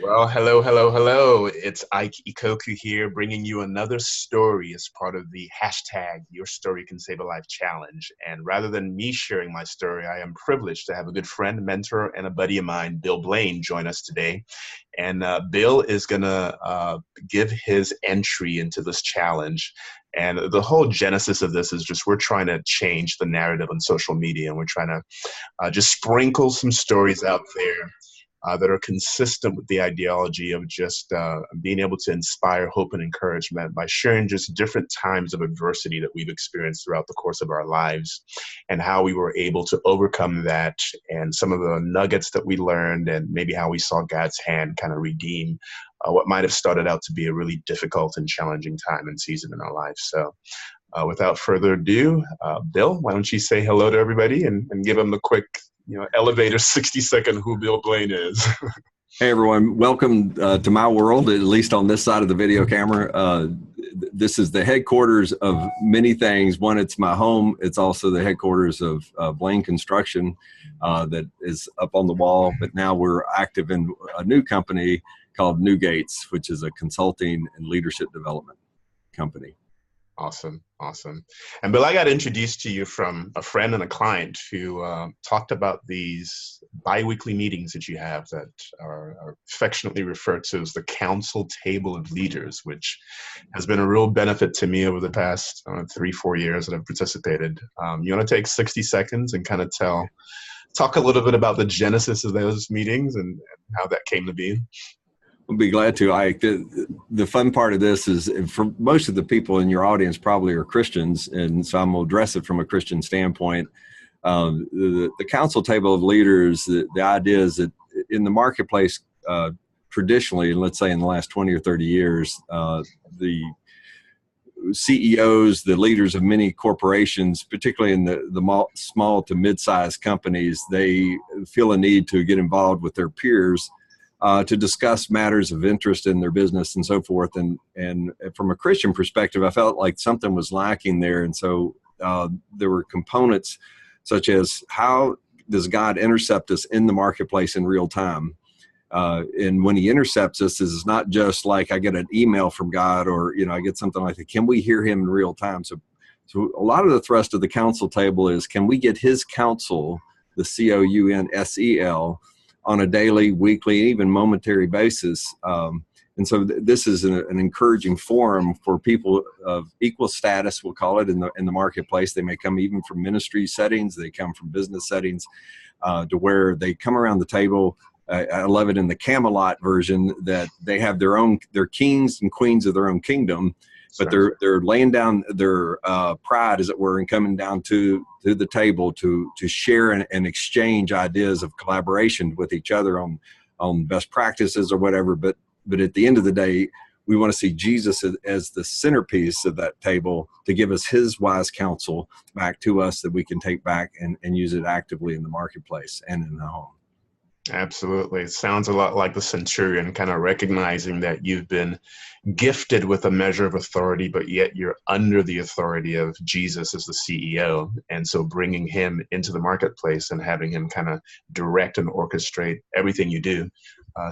Well, hello, hello, hello. It's Ike Ikokwu here, bringing you another story as part of the hashtag YourStoryCanSaveALifeChallenge. And rather than me sharing my story, I am privileged to have a good friend, mentor, and a buddy of mine, Blaine, join us today. And Bill is going to give his entry into this challenge. And the whole genesis of this is just we're trying to change the narrative on social media, and we're trying to just sprinkle some stories out there that are consistent with the ideology of just being able to inspire hope and encouragement by sharing just different times of adversity that we've experienced throughout the course of our lives and how we were able to overcome that, and some of the nuggets that we learned, and maybe how we saw God's hand kind of redeem what might have started out to be a really difficult and challenging time and season in our lives. So without further ado, Bill, why don't you say hello to everybody and give them the quick elevator 60-second who Bill Blane is. Hey everyone, welcome to my world, at least on this side of the video camera. This is the headquarters of many things. One, it's my home. It's also the headquarters of Blane Construction that is up on the wall. But now we're active in a new company called New Gates, which is a consulting and leadership development company. Awesome. Awesome. And Bill, I got introduced to you from a friend and a client who talked about these biweekly meetings that you have that are affectionately referred to as the Council Table of Leaders, which has been a real benefit to me over the past 3-4 years that I've participated. You want to take 60 seconds and kind of talk a little bit about the genesis of those meetings and how that came to be? I'll be glad to. The fun part of this is, for most of the people in your audience probably are Christians, and so I'm going to address it from a Christian standpoint. The council table of leaders, the idea is that in the marketplace, traditionally, and let's say in the last 20 or 30 years, the CEOs, the leaders of many corporations, particularly in the small to mid-sized companies, they feel a need to get involved with their peers to discuss matters of interest in their business and so forth. And from a Christian perspective, I felt like something was lacking there. And so there were components such as, how does God intercept us in the marketplace in real time? And when he intercepts us, it's not just like I get an email from God or, I get something like that. Can we hear him in real time? So a lot of the thrust of the council table is, can we get his counsel, the COUNSEL, on a daily, weekly, even momentary basis. And so this is an encouraging forum for people of equal status, we'll call it, in the marketplace. They may come even from ministry settings, they come from business settings, to where they come around the table. I love it in the Camelot version that they have their kings and queens of their own kingdom, but they're laying down their pride, as it were, and coming down to the table to share and exchange ideas of collaboration with each other on best practices or whatever. But at the end of the day, we want to see Jesus as the centerpiece of that table to give us his wise counsel back to us that we can take back and use it actively in the marketplace and in the home. Absolutely. It sounds a lot like the centurion, kind of recognizing that you've been gifted with a measure of authority, but yet you're under the authority of Jesus as the CEO. And so bringing him into the marketplace and having him kind of direct and orchestrate everything you do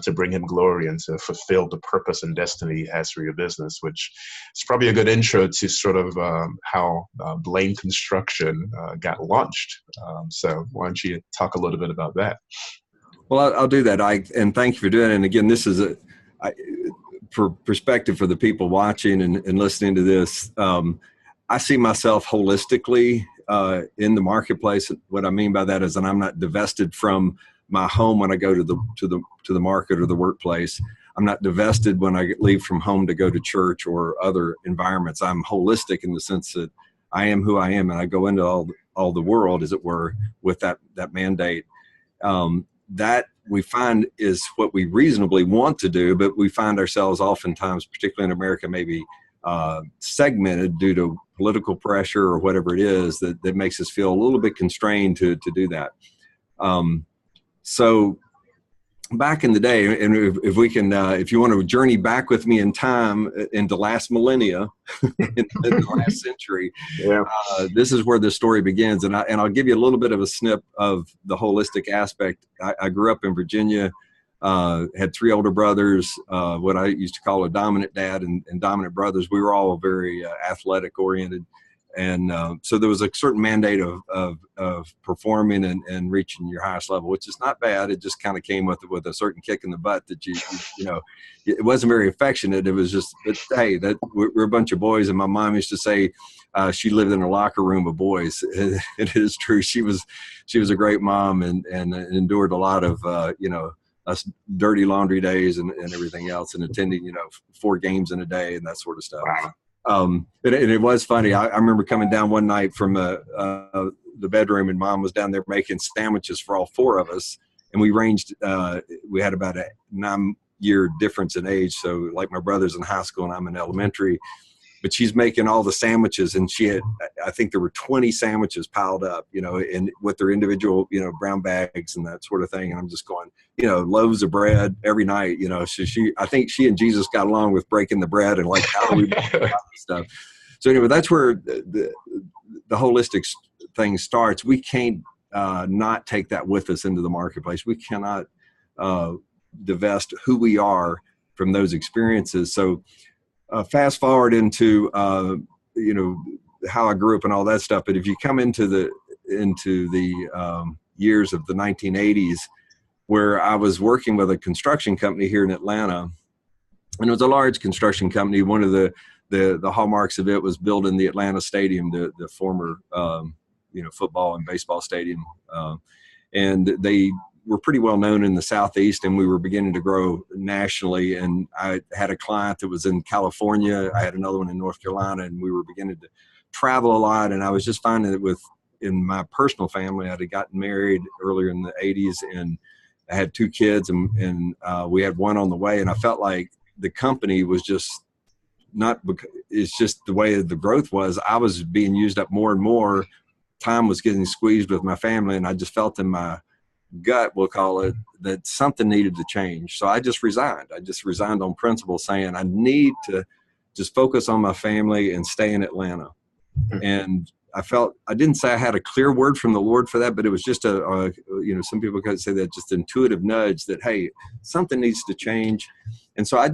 to bring him glory and to fulfill the purpose and destiny he has for your business, which is probably a good intro to sort of how Blane Construction got launched. So why don't you talk a little bit about that? Well, I'll do that, Ike, and thank you for doing it. And again, this is for perspective for the people watching and listening to this. I see myself holistically in the marketplace. What I mean by that is that I'm not divested from my home when I go to the market or the workplace. I'm not divested when I leave from home to go to church or other environments. I'm holistic in the sense that I am who I am, and I go into all the world, as it were, with that mandate. That we find is what we reasonably want to do, but we find ourselves oftentimes, particularly in America, maybe segmented due to political pressure or whatever it is that makes us feel a little bit constrained to do that. So back in the day, and if we can, if you want to journey back with me in time into last millennia, in the last century, yeah. This is where the story begins. And I'll give you a little bit of a snip of the holistic aspect. I grew up in Virginia. Had three older brothers, what I used to call a dominant dad and dominant brothers. We were all very athletic oriented. And so there was a certain mandate of performing and reaching your highest level, which is not bad. It just kind of came with a certain kick in the butt that you know, it wasn't very affectionate. It was just, but hey, that we're a bunch of boys. And my mom used to say she lived in a locker room of boys. It is true. She was a great mom and endured a lot of, us dirty laundry days and everything else, and attending, 4 games in a day and that sort of stuff. Wow. And it was funny. I remember coming down one night from the bedroom, and Mom was down there making sandwiches for all 4 of us. And we ranged, we had about a 9-year difference in age. So like my brother's in high school and I'm in elementary, but she's making all the sandwiches, and she had, I think there were 20 sandwiches piled up, and with their individual, brown bags and that sort of thing. And I'm just going, loaves of bread every night, so I think she and Jesus got along with breaking the bread and like, how do we make stuff? So anyway, that's where the holistic thing starts. We can't not take that with us into the marketplace. We cannot divest who we are from those experiences. So fast forward into, how I grew up and all that stuff. But if you come into the years of the 1980s, where I was working with a construction company here in Atlanta, and it was a large construction company. One of the hallmarks of it was building the Atlanta Stadium, the former, football and baseball stadium. And they were pretty well known in the Southeast, and we were beginning to grow nationally. And I had a client that was in California. I had another one in North Carolina, and we were beginning to travel a lot. And I was just finding that in my personal family, I had gotten married earlier in the 80s, and I had 2 kids, and we had one on the way. And I felt like the company was just it's just the way the growth was. I was being used up more and more. Time was getting squeezed with my family, and I just felt in my gut, we'll call it, that something needed to change. So I just resigned. I just resigned on principle, saying I need to just focus on my family and stay in Atlanta. And I didn't say I had a clear word from the Lord for that, but it was just some people could say that, just intuitive nudge that, hey, something needs to change. And so I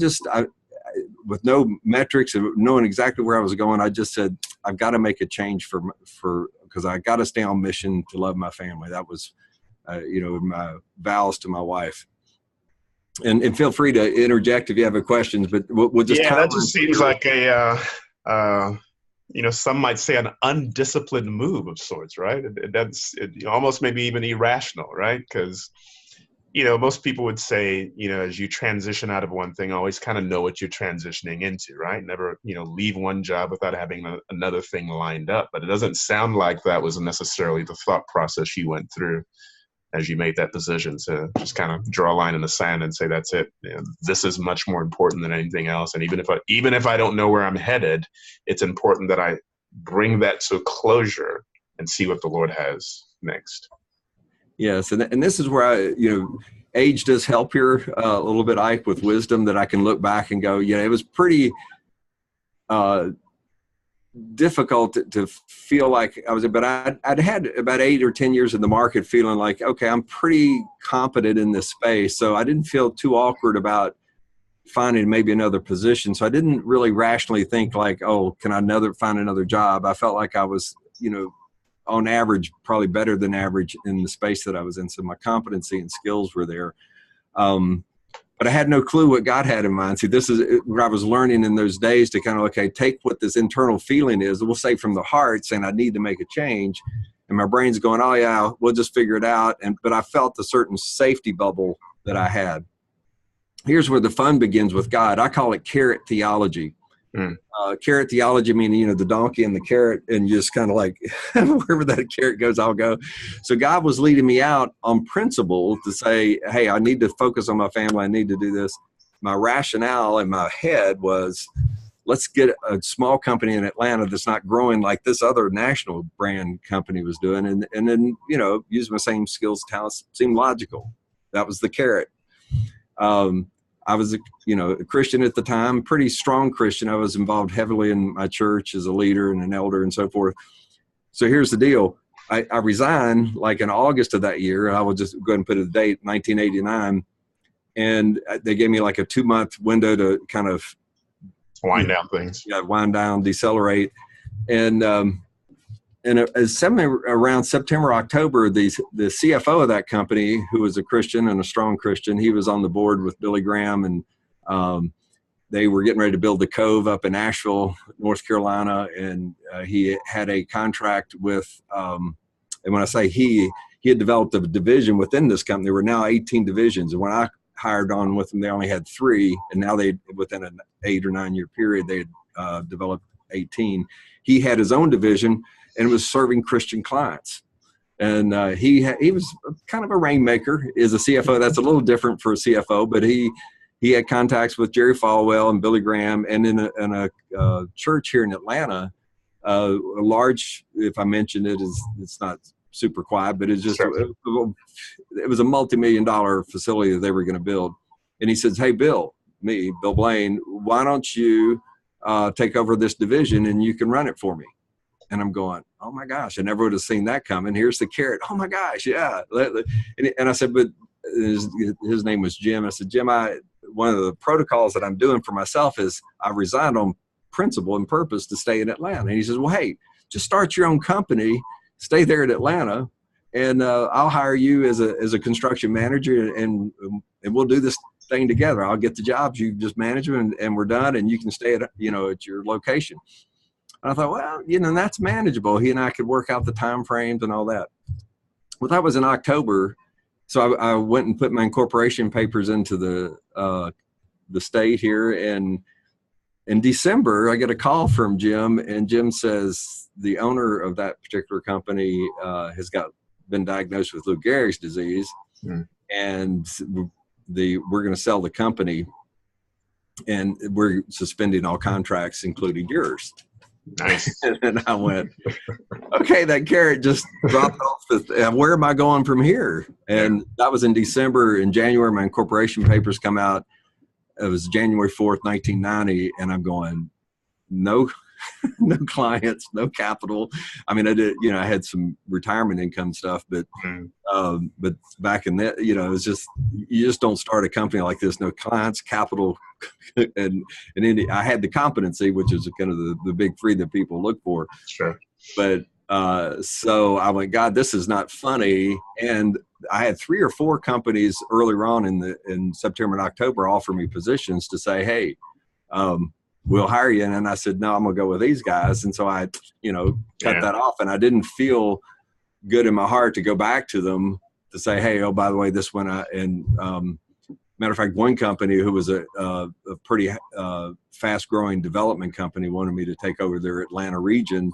with no metrics and knowing exactly where I was going, I just said, I've got to make a change because I got to stay on mission to love my family. That was, my vows to my wife. And feel free to interject if you have questions, but we'll just. Yeah, that just seems like some might say an undisciplined move of sorts, right? It almost maybe even irrational, right? Because, most people would say, as you transition out of one thing, always kind of know what you're transitioning into, right? Never, leave one job without having another thing lined up. But it doesn't sound like that was necessarily the thought process you went through as you made that decision to just kind of draw a line in the sand and say, that's it. This is much more important than anything else. And even if I don't know where I'm headed, it's important that I bring that to closure and see what the Lord has next. Yes. And this is where age does help here a little bit, Ike, with wisdom, that I can look back and go, it was pretty difficult to feel like but I'd had about 8 or 10 years in the market feeling like, okay, I'm pretty competent in this space. So I didn't feel too awkward about finding maybe another position. So I didn't really rationally think like, oh, can I find another job? I felt like I was, on average, probably better than average in the space that I was in. So my competency and skills were there. But I had no clue what God had in mind. See, this is where I was learning in those days to kind of, okay, take what this internal feeling is, we'll say from the heart, saying I need to make a change. And my brain's going, oh yeah, we'll just figure it out. But I felt a certain safety bubble that I had. Here's where the fun begins with God. I call it carrot theology. Carrot theology, meaning, the donkey and the carrot, and just kind of like, wherever that carrot goes, I'll go. So God was leading me out on principle to say, hey, I need to focus on my family. I need to do this. My rationale in my head was, let's get a small company in Atlanta that's not growing like this other national brand company was doing. And then, use my same skills, talents, seemed logical. That was the carrot. I was a Christian at the time, pretty strong Christian. I was involved heavily in my church as a leader and an elder and so forth. So here's the deal. I resigned like in August of that year. I will just go ahead and put the date, 1989. and they gave me like a 2-month window to kind of wind down things. Yeah, wind down, decelerate. And around September, October, the CFO of that company, who was a Christian and a strong Christian, he was on the board with Billy Graham, and they were getting ready to build the Cove up in Asheville, North Carolina, and he had a contract with, and when I say he had developed a division within this company. There were now 18 divisions, and when I hired on with them, they only had 3, and now within an 8 or 9 year period, they had developed 18. He had his own division and was serving Christian clients. And he was kind of a rainmaker. As a CFO, that's a little different for a CFO, but he had contacts with Jerry Falwell and Billy Graham, and in a church here in Atlanta, a large, if I mention it, it's not super quiet, but it's just, it was a multi-million-dollar facility that they were going to build. And he says, hey, Bill Blane, why don't you take over this division and you can run it for me? And I'm going, oh my gosh, I never would have seen that coming. Here's the carrot. Oh my gosh, yeah. And I said, but his name was Jim. I said, Jim, one of the protocols that I'm doing for myself is I resigned on principle and purpose to stay in Atlanta. And he says, well, hey, just start your own company, stay there in Atlanta, and I'll hire you as a construction manager, and we'll do this thing together. I'll get the jobs, you just manage them, and we're done, and you can stay at your location. And I thought, well, that's manageable. He and I could work out the time frames and all that. Well, that was in October. So I went and put my incorporation papers into the state here. And in December, I get a call from Jim, and Jim says the owner of that particular company has been diagnosed with Gehrigs Disease, and we're going to sell the company, and we're suspending all contracts, including yours. Nice. And I went, okay, that carrot just dropped off. Where am I going from here? And that was in December. In January, my incorporation papers come out. It was January 4th, 1990. And I'm going, no clients, no capital. I mean, I did, I had some retirement income stuff, but back in that, it was just, you just don't start a company like this. No clients, capital, and I had the competency, which is kind of the big 3 that people look for. Sure. But so I went, God, this is not funny. And I had 3 or 4 companies earlier on in September and October offer me positions to say, hey, we'll hire you. And then I said, no, I'm going to go with these guys. And so I, cut that off, and I didn't feel good in my heart to go back to them to say, hey, oh, by the way, this one, matter of fact, one company who was a pretty fast growing development company wanted me to take over their Atlanta region,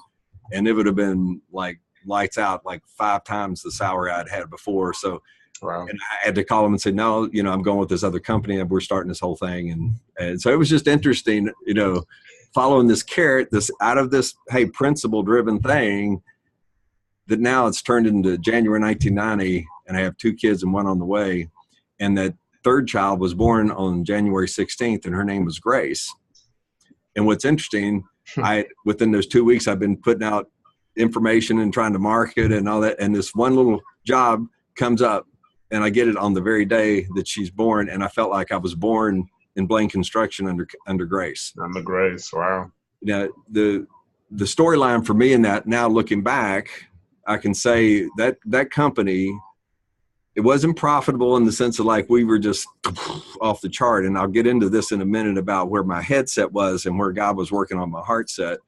and it would have been like lights out, like 5 times the salary I'd had before. So, wow. And I had to call them and say, no, I'm going with this other company, and we're starting this whole thing. And so it was just interesting, following this carrot, out of this, hey, principle driven thing, that now it's turned into January 1990, and I have 2 kids and 1 on the way. And that 3rd child was born on January 16th, and her name was Grace. And what's interesting, within those 2 weeks, I've been putting out information and trying to market and all that. And this one little job comes up, and I get it on the very day that she's born. And I felt like I was born in Blaine construction under Grace. Under Grace. Wow. The storyline for me in that, now looking back, I can say that company, it wasn't profitable in the sense of like we were just off the chart. And I'll get into this in a minute about where my headset was and where God was working on my heart set.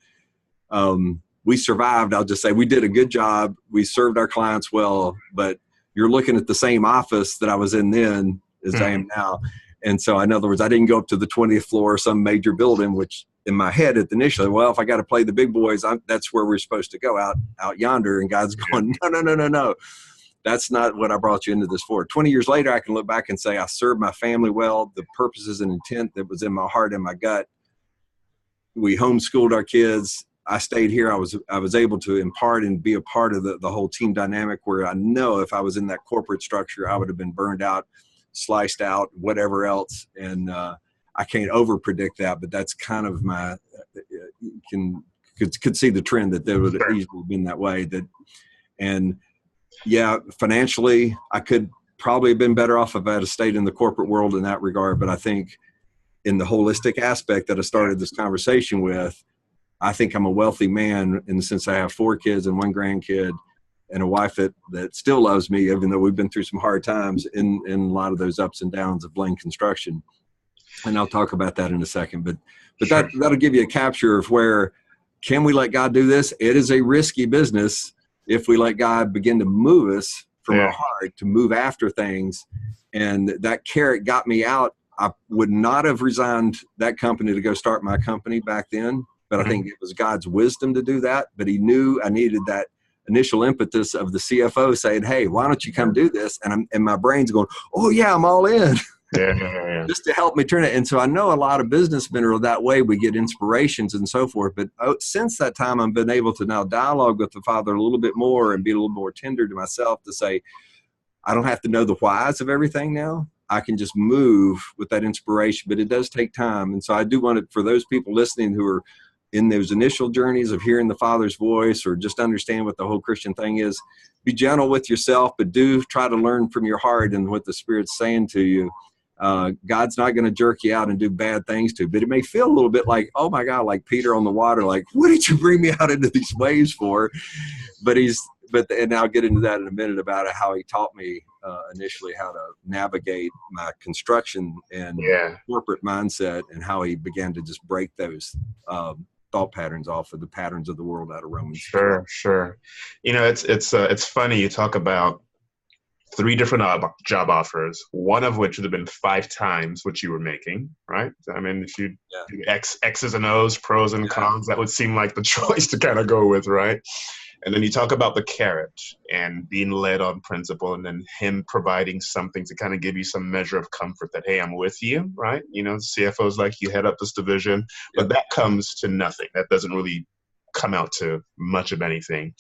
We survived. I'll just say we did a good job. We served our clients well, but you're looking at the same office that I was in then as I am now. And so in other words, I didn't go up to the 20th floor of some major building, which in my head initially, well, if I got to play the big boys, that's where we're supposed to go, out yonder. And God's going, no. That's not what I brought you into this for. 20 years later, I can look back and say I served my family well. The purposes and intent that was in my heart and my gut. We homeschooled our kids. I stayed here. I was able to impart and be a part of the whole team dynamic, where I know if I was in that corporate structure, I would have been burned out, sliced out, whatever else. And I can't over predict that, but that's kind of my, could see the trend that there would have easily been that way. And yeah, financially, I could probably have been better off if I had stayed in the corporate world in that regard. But I think in the holistic aspect that I started this conversation with, I think I'm a wealthy man in the sense I have 4 kids and 1 grandkid and a wife that still loves me, even though we've been through some hard times in a lot of those ups and downs of Blane construction. And I'll talk about that in a second. But Sure. that'll give you a capture of where, can we let God do this? It is a risky business if we let God begin to move us from our heart to move after things. And that carrot got me out. I would not have resigned that company to go start my company back then, but I think it was God's wisdom to do that. But he knew I needed that initial impetus of the CFO saying, hey, why don't you come do this? And my brain's going, oh yeah, I'm all in. Just to help me turn it. And so I know a lot of businessmen are that way. We get inspirations and so forth. But since that time, I've been able to now dialogue with the Father a little bit more and be a little more tender to myself to say, I don't have to know the whys of everything now. I can just move with that inspiration, but it does take time. And so I do want it for those people listening who are in those initial journeys of hearing the Father's voice or just understand what the whole Christian thing is, be gentle with yourself, but do try to learn from your heart and what the Spirit's saying to you. God's not going to jerk you out and do bad things to you, but it may feel a little bit like, oh my God, like Peter on the water, like, what did you bring me out into these waves for? And I'll get into that in a minute about how he taught me initially how to navigate my construction and corporate mindset, and how he began to just break those thought patterns off of the patterns of the world out of Romans. Sure. You know, it's funny. You talk about 3 different job offers, one of which would have been 5 times what you were making, right? I mean, if you do X's and O's, pros and cons, that would seem like the choice to kind of go with, right? And then you talk about the carrot and being led on principle, and then him providing something to kind of give you some measure of comfort that, hey, I'm with you, right? You know, CFO's like, you head up this division, but that comes to nothing. That doesn't really come out to much of anything.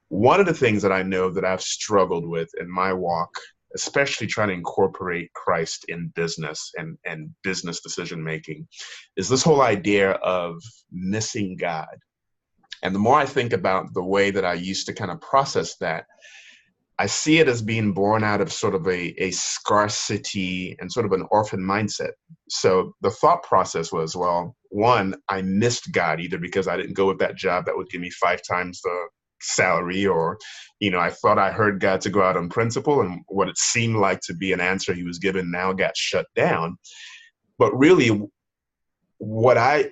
One of the things that I know that I've struggled with in my walk, especially trying to incorporate Christ in business and business decision-making, is this whole idea of missing God. And the more I think about the way that I used to kind of process that, I see it as being born out of sort of a scarcity and sort of an orphan mindset. So the thought process was, well, one, I missed God either because I didn't go with that job that would give me 5 times the salary, or, you know, I thought I heard God to go out on principle, and what it seemed like to be an answer he was given now got shut down. But really, what I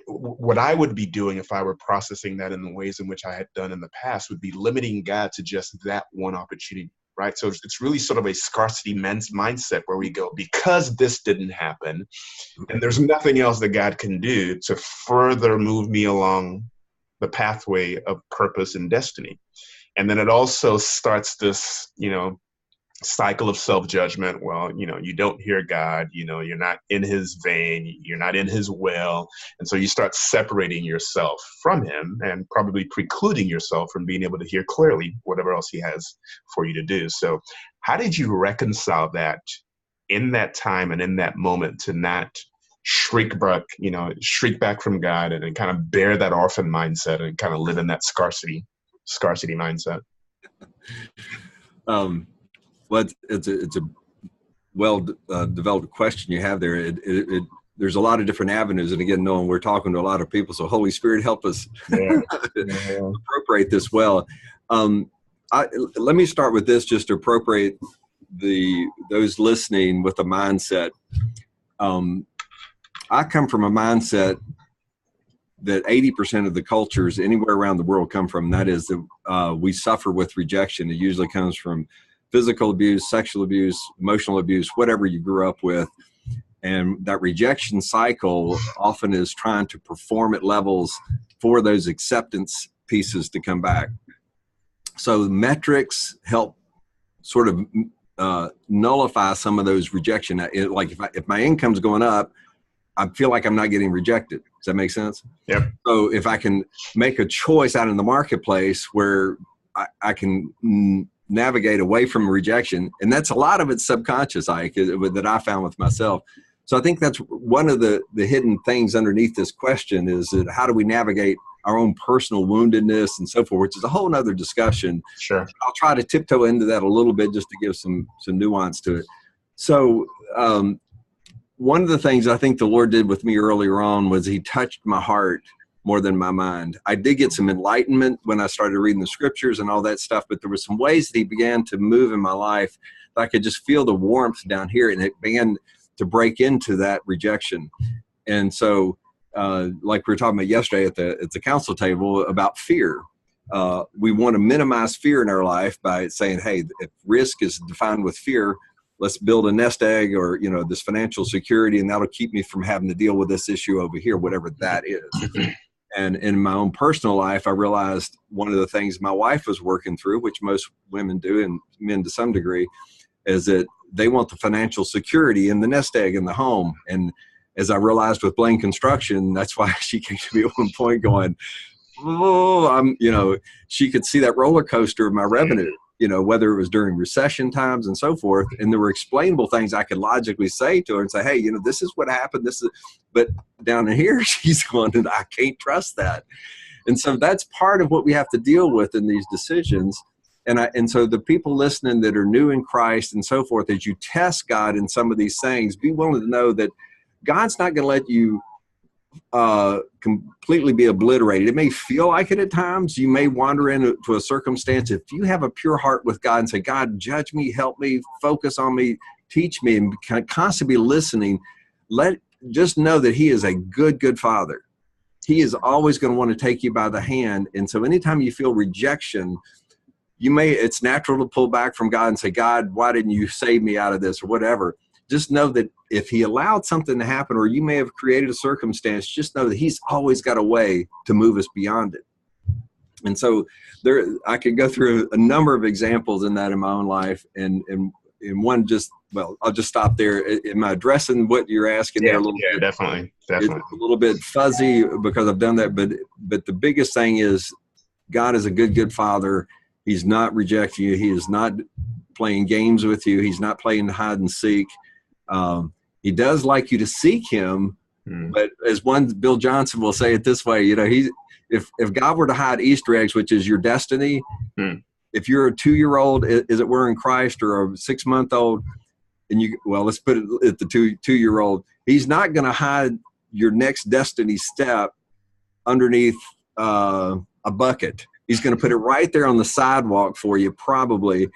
would be doing if I were processing that in the ways in which I had done in the past would be limiting God to just that one opportunity, right? So it's really sort of a scarcity mindset where we go, because this didn't happen, and there's nothing else that God can do to further move me along the pathway of purpose and destiny. And then it also starts this, you know, cycle of self-judgment. Well, you know, you don't hear God, you know, you're not in his vein, you're not in his will. And so you start separating yourself from him and probably precluding yourself from being able to hear clearly whatever else he has for you to do. So how did you reconcile that in that time and in that moment to not shriek back from God and kind of bear that orphan mindset and kind of live in that scarcity mindset? Well, it's a well developed question you have there. There's a lot of different avenues, and again, knowing we're talking to a lot of people, so Holy Spirit, help us appropriate this well. Let me start with this, just to appropriate those listening with a mindset. I come from a mindset that 80% of the cultures anywhere around the world come from. That is that we suffer with rejection. It usually comes from physical abuse, sexual abuse, emotional abuse, whatever you grew up with. And that rejection cycle often is trying to perform at levels for those acceptance pieces to come back. So metrics help sort of nullify some of those rejection. Like if my income's going up, I feel like I'm not getting rejected. Does that make sense? Yep. So if I can make a choice out in the marketplace where I can navigate away from rejection, and that's a lot of it's subconscious, Ike, that I found with myself. So I think that's one of the hidden things underneath this question is that how do we navigate our own personal woundedness and so forth, which is a whole nother discussion. Sure. I'll try to tiptoe into that a little bit just to give some nuance to it. So one of the things I think the Lord did with me earlier on was he touched my heart more than my mind. I did get some enlightenment when I started reading the scriptures and all that stuff, but there were some ways that he began to move in my life that I could just feel the warmth down here, and it began to break into that rejection. And so, like we were talking about yesterday at the council table about fear. We want to minimize fear in our life by saying, hey, if risk is defined with fear, let's build a nest egg or, this financial security, and that'll keep me from having to deal with this issue over here, whatever that is. And in my own personal life, I realized one of the things my wife was working through, which most women do and men to some degree, is that they want the financial security in the nest egg in the home. And as I realized with Blane Construction, that's why she came to me at one point going, oh, she could see that roller coaster of my revenue, whether it was during recession times and so forth. And there were explainable things I could logically say to her and say, hey, this is what happened. But down in here, she's going, I can't trust that. And so that's part of what we have to deal with in these decisions. And so the people listening that are new in Christ and so forth, as you test God in some of these things, be willing to know that God's not going to let you completely be obliterated. It may feel like it at times. You may wander into a circumstance. If you have a pure heart with God and say, God, judge me, help me, focus on me, teach me, and constantly be listening, just know that he is a good father. He is always going to want to take you by the hand. And so anytime you feel rejection, it's natural to pull back from God and say, God, why didn't you save me out of this or whatever? Just know that if he allowed something to happen, or you may have created a circumstance, just know that he's always got a way to move us beyond it. And so I could go through a number of examples in that in my own life. And one I'll just stop there. Am I addressing what you're asking there a little bit? Definitely. It's a little bit fuzzy because I've done that. But the biggest thing is God is a good father. He's not rejecting you. He is not playing games with you. He's not playing hide and seek. He does like you to seek him, but as Bill Johnson will say it this way, if God were to hide Easter eggs, which is your destiny, if you're a 2-year-old, as it were in Christ, or a 6-month-old, and let's put it at the 2-year-old, he's not going to hide your next destiny step underneath a bucket. He's going to put it right there on the sidewalk for you, probably.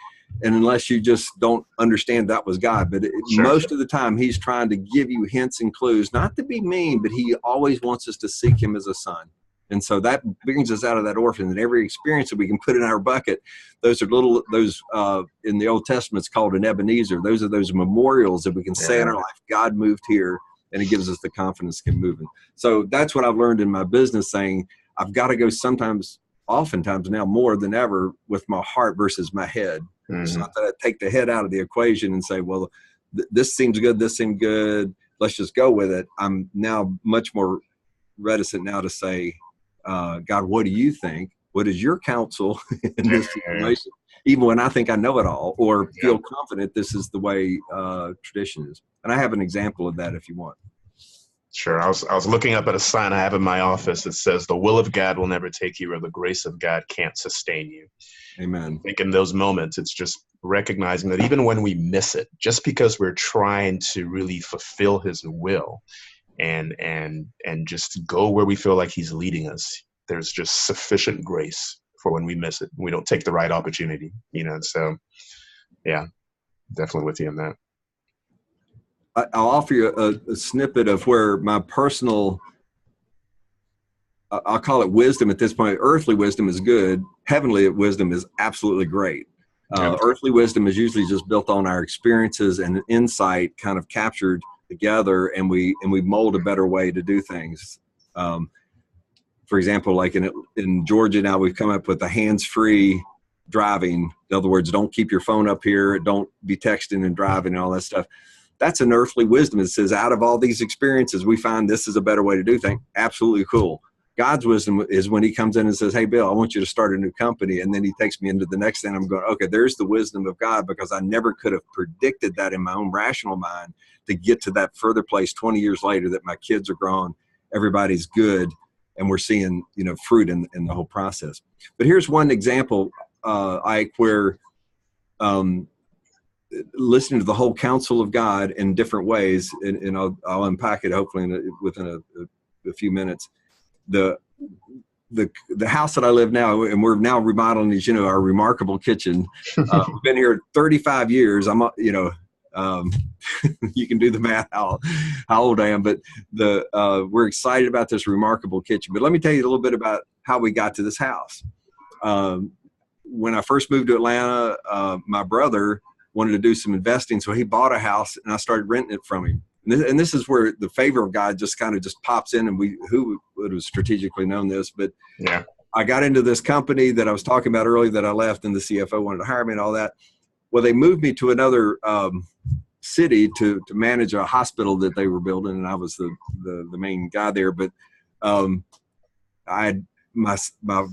And unless you just don't understand that was God. But most of the time, he's trying to give you hints and clues, not to be mean, but he always wants us to seek him as a son. And so that brings us out of that orphan. And every experience that we can put in our bucket, those in the Old Testament, it's called an Ebenezer. Those are those memorials that we can say in our life, God moved here, and it gives us the confidence to keep moving. So that's what I've learned in my business, saying I've got to go oftentimes now more than ever, with my heart versus my head. It's not that I take the head out of the equation and say, well, this seems good, this seemed good, let's just go with it. I'm now much more reticent now to say, God, what do you think? What is your counsel in this situation? Even when I think I know it all, or feel confident this is the way tradition is. And I have an example of that if you want. Sure. I was looking up at a sign I have in my office that says, the will of God will never take you, or the grace of God can't sustain you. Amen. I think in those moments, it's just recognizing that even when we miss it, just because we're trying to really fulfill his will and just go where we feel like he's leading us, there's just sufficient grace for when we miss it. We don't take the right opportunity, So, yeah, definitely with you on that. I'll offer you a snippet of where my personal, I'll call it wisdom at this point. Earthly wisdom is good. Heavenly wisdom is absolutely great. Earthly wisdom is usually just built on our experiences and insight kind of captured together, and we mold a better way to do things. For example, like in Georgia now, we've come up with a hands-free driving. In other words, don't keep your phone up here. Don't be texting and driving and all that stuff. That's an earthly wisdom. It says, out of all these experiences, we find this is a better way to do things. Absolutely cool. God's wisdom is when he comes in and says, hey, Bill, I want you to start a new company. And then he takes me into the next thing. I'm going, okay, there's the wisdom of God, because I never could have predicted that in my own rational mind to get to that further place 20 years later, that my kids are grown, everybody's good, and we're seeing, you know, fruit in the whole process. But here's one example, Ike, where listening to the whole counsel of God in different ways, and I'll unpack it hopefully within a few minutes. The house that I live now, and we're now remodeling, as you know, our remarkable kitchen. We've been here 35 years. You can do the math how old I am, but we're excited about this remarkable kitchen. But let me tell you a little bit about how we got to this house. When I first moved to Atlanta, my brother wanted to do some investing, so he bought a house, and I started renting it from him. And this is where the favor of God just kind of just pops in, and who would have strategically known this, but yeah. I got into this company that I was talking about earlier that I left, and the CFO wanted to hire me and all that. Well, they moved me to another city to manage a hospital that they were building, and I was the main guy there. But my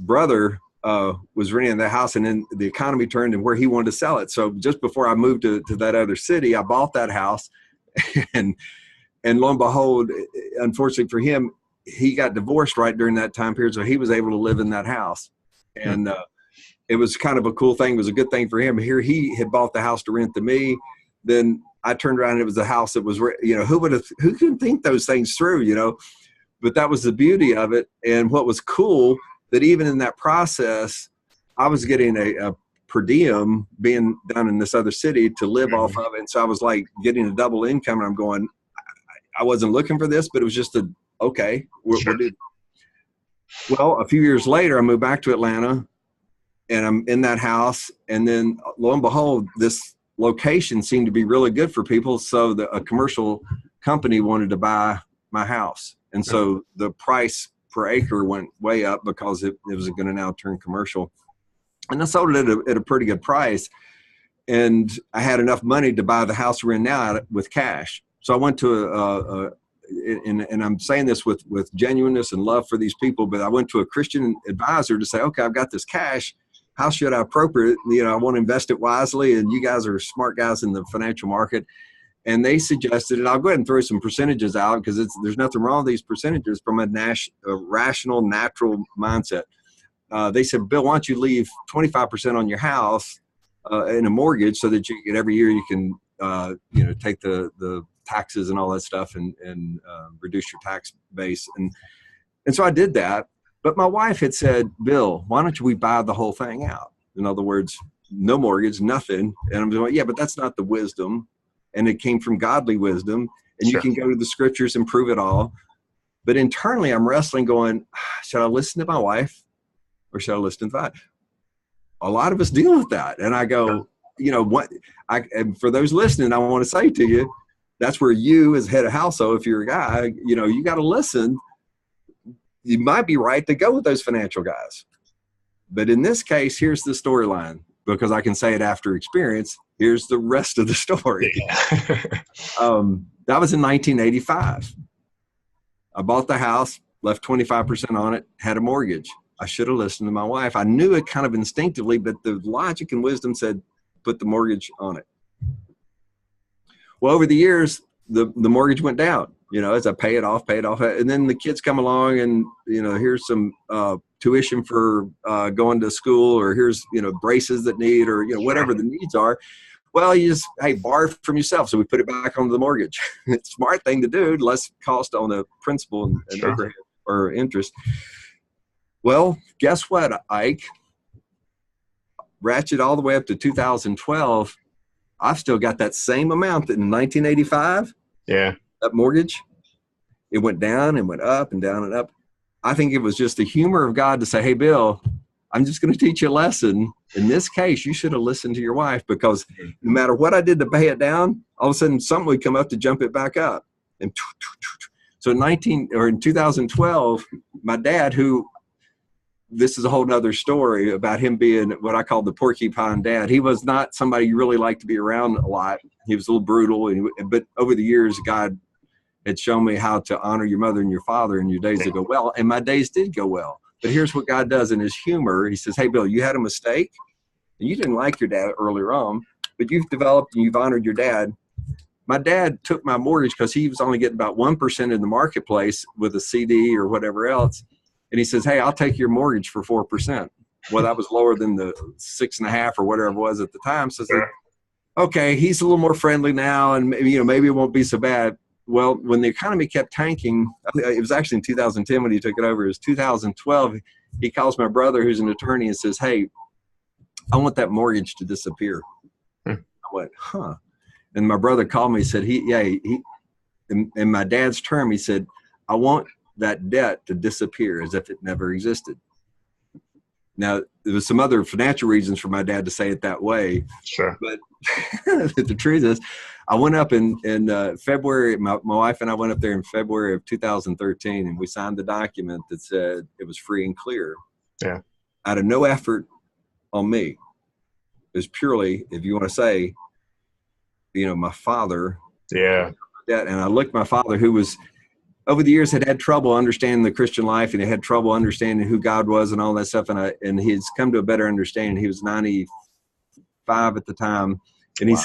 brother was renting that house, and then the economy turned and where he wanted to sell it. So just before I moved to that other city, I bought that house. And lo and behold, unfortunately for him, he got divorced right during that time period, so he was able to live in that house. And it was kind of a cool thing. It was a good thing for him. Here he had bought the house to rent to me. Then I turned around and it was a house that was, you know, who can think those things through, you know? But that was the beauty of it. And what was cool, that even in that process, I was getting a per diem being down in this other city to live off of it. And so I was like getting a double income, and I'm going, I wasn't looking for this, but it was just okay. We'll do. Well, a few years later, I moved back to Atlanta, and I'm in that house. And then lo and behold, this location seemed to be really good for people. So a commercial company wanted to buy my house. And so the price per acre went way up because it was going to now turn commercial. And I sold it at a pretty good price. And I had enough money to buy the house we're in now with cash. So I went to and I'm saying this with genuineness and love for these people, but I went to a Christian advisor to say, okay, I've got this cash. How should I appropriate it? You know, I want to invest it wisely. And you guys are smart guys in the financial market. And they suggested, and I'll go ahead and throw some percentages out because there's nothing wrong with these percentages from a rational, natural mindset. They said, Bill, why don't you leave 25% on your house in a mortgage so that every year you can, take the taxes and all that stuff and reduce your tax base. And so I did that. But my wife had said, Bill, why don't we buy the whole thing out? In other words, no mortgage, nothing. And I'm going, yeah, but that's not the wisdom. And it came from godly wisdom. And you can go to the scriptures and prove it all. But internally, I'm wrestling going, should I listen to my wife or should I listen to God? A lot of us deal with that. And I go, and for those listening, I want to say to you, that's where you as head of household, if you're a guy, you got to listen. You might be right to go with those financial guys. But in this case, here's the storyline, because I can say it after experience. Here's the rest of the story. That was in 1985. I bought the house, left 25% on it, had a mortgage. I should have listened to my wife. I knew it kind of instinctively, but the logic and wisdom said, put the mortgage on it. Well, over the years, the mortgage went down, as I pay it off. And then the kids come along and, here's some tuition for going to school, or here's, braces that need, or, whatever the needs are. Well, you just, borrow from yourself. So we put it back onto the mortgage. It's a smart thing to do, less cost on the principal and overhead or interest. Well, guess what, Ike? Ratchet all the way up to 2012. I've still got that same amount that in 1985. Yeah. That mortgage, it went down and went up and down and up. I think it was just the humor of God to say, hey, Bill, I'm just going to teach you a lesson. In this case, you should have listened to your wife, because no matter what I did to pay it down, all of a sudden something would come up to jump it back up. And so in 2012, my dad, this is a whole nother story about him being what I call the porcupine dad. He was not somebody you really like to be around a lot. He was a little brutal, but over the years, God had shown me how to honor your mother and your father, and your days to go well. And my days did go well. But here's what God does in his humor. He says, hey, Bill, you had a mistake, and you didn't like your dad earlier on, but you've developed and you've honored your dad. My dad took my mortgage because he was only getting about 1% in the marketplace with a CD or whatever else. And he says, hey, I'll take your mortgage for 4%. Well, that was lower than the 6.5 or whatever it was at the time. So I said, okay, he's a little more friendly now, and maybe it won't be so bad. Well, when the economy kept tanking, it was actually in 2010 when he took it over. It was 2012. He calls my brother, who's an attorney, and says, hey, I want that mortgage to disappear. I went, huh? And my brother called me and said, in my dad's term, he said, I want that debt to disappear as if it never existed. Now, there was some other financial reasons for my dad to say it that way. Sure. But the truth is, I went up in February, my wife and I went up there in February of 2013, and we signed the document that said it was free and clear. Yeah. Out of no effort on me. It was purely, if you want to say, my father. Yeah. And I looked at my father, who was, over the years, had trouble understanding the Christian life, and he had trouble understanding who God was and all that stuff. And he's come to a better understanding. He was 95 at the time. And Wow.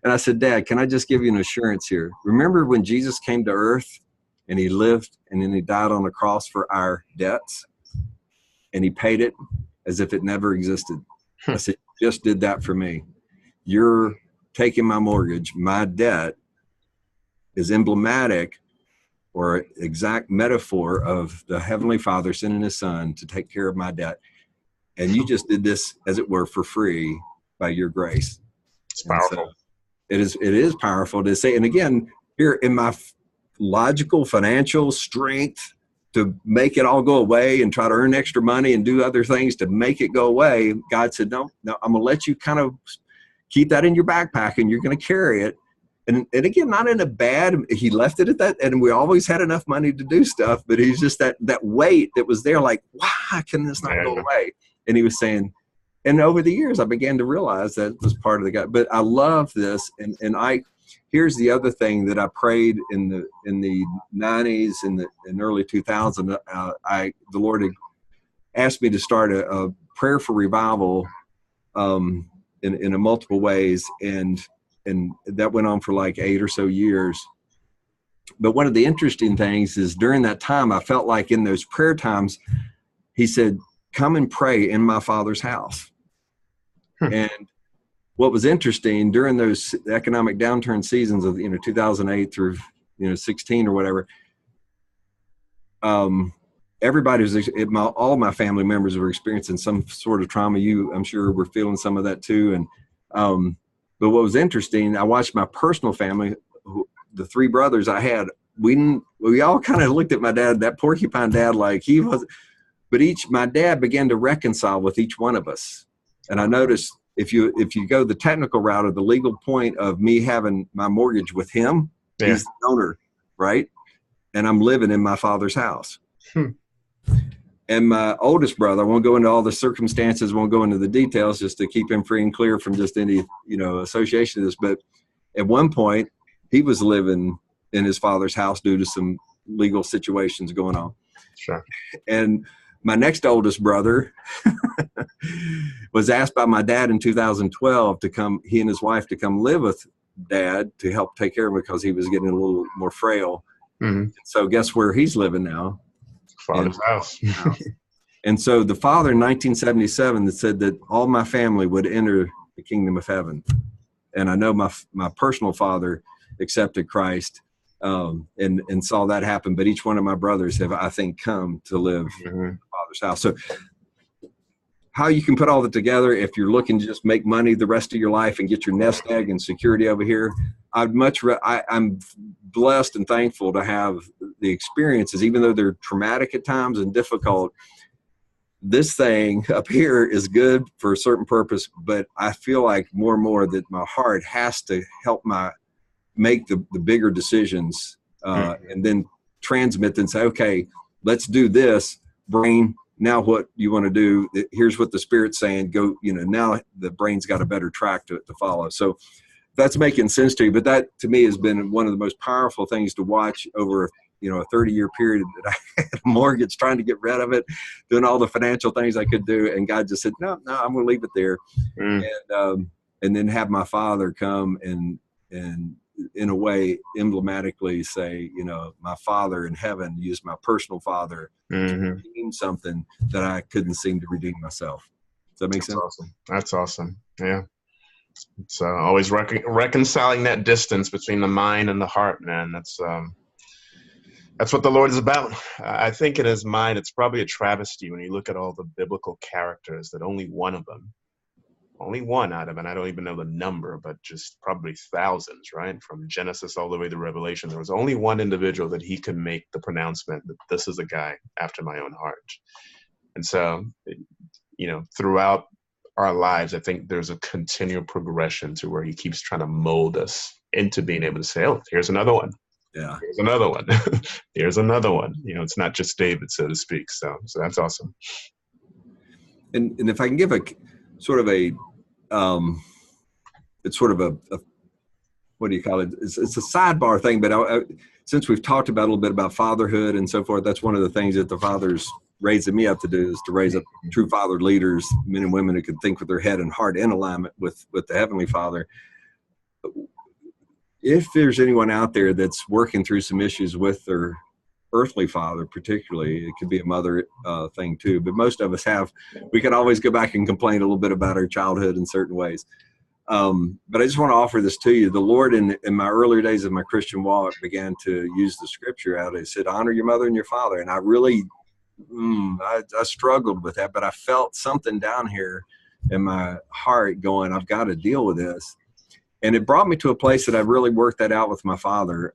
And I said, Dad, can I just give you an assurance here? Remember when Jesus came to earth and he lived and then he died on the cross for our debts, and he paid it as if it never existed. I said, you just did that for me. You're taking my mortgage. My debt is emblematic or exact metaphor of the Heavenly Father sending his son to take care of my debt. And you just did this, as it were, for free by your grace. It's powerful. So it is powerful to say. And again, here in my logical financial strength to make it all go away and try to earn extra money and do other things to make it go away, God said, no, I'm going to let you kind of keep that in your backpack, and you're going to carry it. And again, not in a bad, he left it at that, and we always had enough money to do stuff, but he's just that weight that was there, like, why can this not go away? And he was saying, and over the years, I began to realize that was part of the God. But I love this, and here's the other thing that I prayed in the 90s and early 2000. The Lord had asked me to start a prayer for revival in a multiple ways, and that went on for like 8 or so years. But one of the interesting things is during that time, I felt like in those prayer times, he said, come and pray in my Father's house. And what was interesting during those economic downturn seasons of 2008 through 16 or whatever, everybody was, all my family members were experiencing some sort of trauma. I'm sure were feeling some of that too. And but what was interesting, I watched my personal family, the 3 brothers I had, we all kind of looked at my dad, that porcupine dad, like he was, but my dad began to reconcile with each one of us. And I noticed if you go the technical route or the legal point of me having my mortgage with him, he's the owner, right? And I'm living in my Father's house. And my oldest brother, I won't go into all the circumstances, won't go into the details just to keep him free and clear from just any, association of this. But at one point, he was living in his father's house due to some legal situations going on. Sure. And my next oldest brother was asked by my dad in 2012 to come, he and his wife to come live with Dad to help take care of him because he was getting a little more frail. Mm-hmm. So guess where he's living now? Father's house. And so the father in 1977 that said that all my family would enter the kingdom of heaven. And I know my personal father accepted Christ and saw that happen. But each one of my brothers have, I think, come to live in the Father's house. So how you can put all that together, if you're looking to just make money the rest of your life and get your nest egg and security over here, I'm blessed and thankful to have the experiences, even though they're traumatic at times and difficult. This thing up here is good for a certain purpose, but I feel like more and more that my heart has to help make the bigger decisions and then transmit and say, okay, let's do this, brain. Now what you want to do, here's what the Spirit's saying, go, now the brain's got a better track to follow. So that's making sense to you. But that to me has been one of the most powerful things to watch over, a 30-year period that I had a mortgage, trying to get rid of it, doing all the financial things I could do. And God just said, no, I'm going to leave it there. And then have my father come and in a way, emblematically say, my Father in heaven used my personal father to redeem something that I couldn't seem to redeem myself. Does that make sense? Awesome. That's awesome. Yeah. So always reconciling that distance between the mind and the heart, man. That's what the Lord is about. I think in his mind, it's probably a travesty when you look at all the biblical characters that only one out of, and I don't even know the number, but just probably thousands, right? From Genesis all the way to Revelation, there was only one individual that he could make the pronouncement that this is a guy after my own heart. And so, throughout our lives, I think there's a continual progression to where he keeps trying to mold us into being able to say, oh, here's another one. Yeah. Here's another one. Here's another one. It's not just David, so to speak. So that's awesome. And if I can give a sort of a, it's sort of a what do you call it? It's a sidebar thing, but since we've talked about a little bit about fatherhood and so forth, that's one of the things that the Father's raising me up to do, is to raise up true father leaders, men and women who can think with their head and heart in alignment with the Heavenly Father. If there's anyone out there that's working through some issues with their earthly father, particularly, it could be a mother thing too, but most of us we can always go back and complain a little bit about our childhood in certain ways. But I just want to offer this to you. The Lord, in my earlier days of my Christian walk, began to use the scripture out. It said, honor your mother and your father. And I really, I struggled with that, but I felt something down here in my heart going, I've got to deal with this. And it brought me to a place that I really worked that out with my father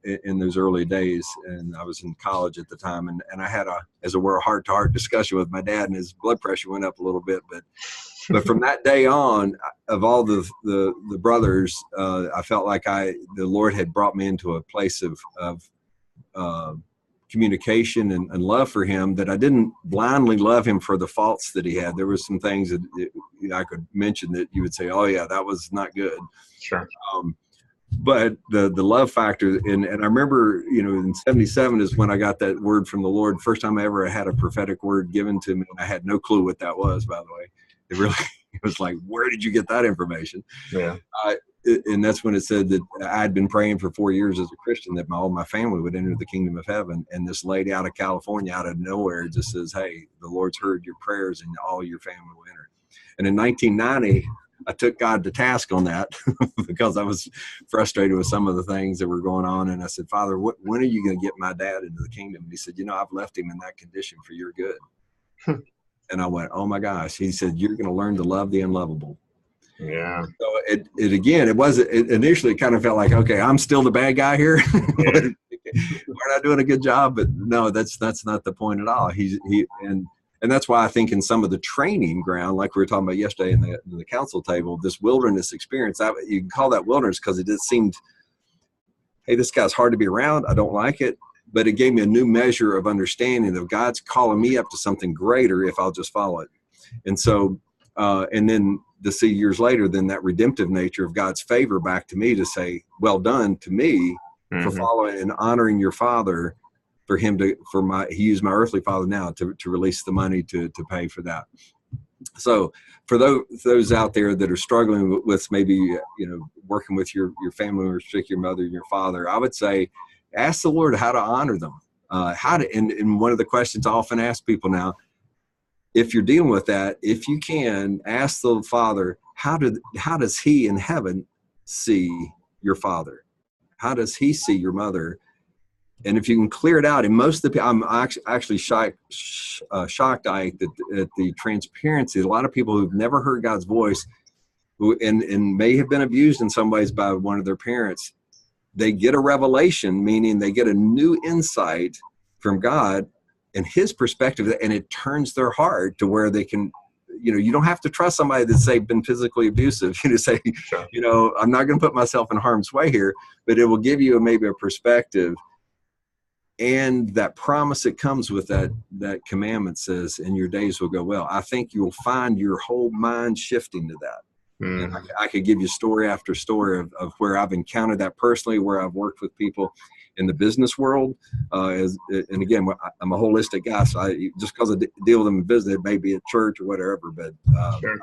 in those early days. And I was in college at the time. And I had as it were, a heart-to-heart discussion with my dad, and his blood pressure went up a little bit. But from that day on, of all the brothers, I felt like the Lord had brought me into a place of communication and love for him, that I didn't blindly love him for the faults that he had. There were some things that I could mention that you would say, oh yeah, that was not good. Sure. But the love factor, and I remember, in 77 is when I got that word from the Lord. First time I ever had a prophetic word given to me. I had no clue what that was, by the way. It was like, where did you get that information? Yeah. And that's when it said that I'd been praying for 4 years as a Christian that all my family would enter the kingdom of heaven. And this lady out of California, out of nowhere, just says, hey, the Lord's heard your prayers and all your family will enter. And in 1990, I took God to task on that because I was frustrated with some of the things that were going on. And I said, Father, when are you going to get my dad into the kingdom? And he said, I've left him in that condition for your good. And I went, oh my gosh. He said, you're going to learn to love the unlovable. Yeah. So it initially kind of felt like, okay, I'm still the bad guy here. Yeah. We're not doing a good job, but no, that's not the point at all. And that's why I think in some of the training ground, like we were talking about yesterday in the council table, this wilderness experience, you can call that wilderness because it just seemed, hey, this guy's hard to be around. I don't like it. But it gave me a new measure of understanding of God's calling me up to something greater if I'll just follow it. And so, and then to see years later, then that redemptive nature of God's favor back to me to say, well done to me for following and honoring your father, he used my earthly father now to release the money to pay for that. So for those out there that are struggling with maybe, working with your family, or particularly your mother and your father, I would say, ask the Lord how to honor them. And one of the questions I often ask people now, if you're dealing with that, if you can, ask the Father, how does he in heaven see your father? How does he see your mother? And if you can clear it out, and most of the people, I'm actually shocked, Ike, at the transparency. A lot of people who've never heard God's voice, and may have been abused in some ways by one of their parents, they get a revelation, meaning they get a new insight from God and his perspective, and it turns their heart to where they can, you don't have to trust somebody that's been physically abusive. Say, sure. I'm not going to put myself in harm's way here, but it will give you maybe a perspective. And that promise that comes with that commandment says, and your days will go well. I think you'll find your whole mind shifting to that. And I could give you story after story of where I've encountered that personally, where I've worked with people in the business world. And again, I'm a holistic guy, so just because I deal with them in business, it may be at church or whatever, but sure.